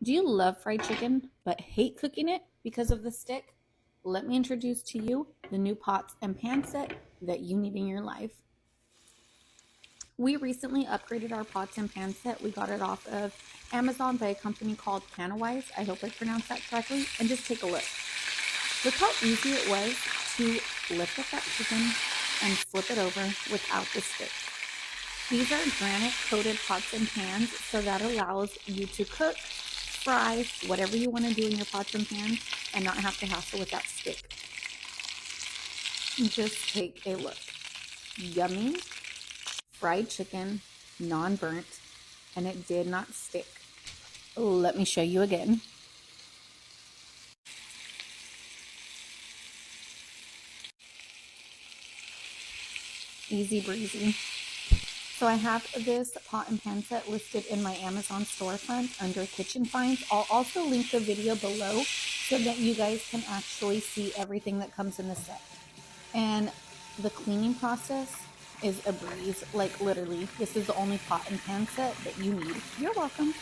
Do you love fried chicken but hate cooking it because of the stick? Let me introduce to you the new pots and pan set that you need in your life. We recently upgraded our pots and pan set. We got it off of Amazon by a company called Caannasweis. I hope I pronounced that correctly. And just take a look. Look how easy it was to lift up that chicken and flip it over without the stick. These are granite coated pots and pans, so that allows you to cook, fry, whatever you want to do in your pots and pans and not have to hassle with that stick. Just take a look. Yummy fried chicken, non-burnt, and it did not stick. Let me show you again. Easy breezy. So I have this pot and pan set listed in my Amazon storefront under kitchen finds. I'll also link the video below so that you guys can actually see everything that comes in the set. And the cleaning process is a breeze. Like literally, this is the only pot and pan set that you need. You're welcome.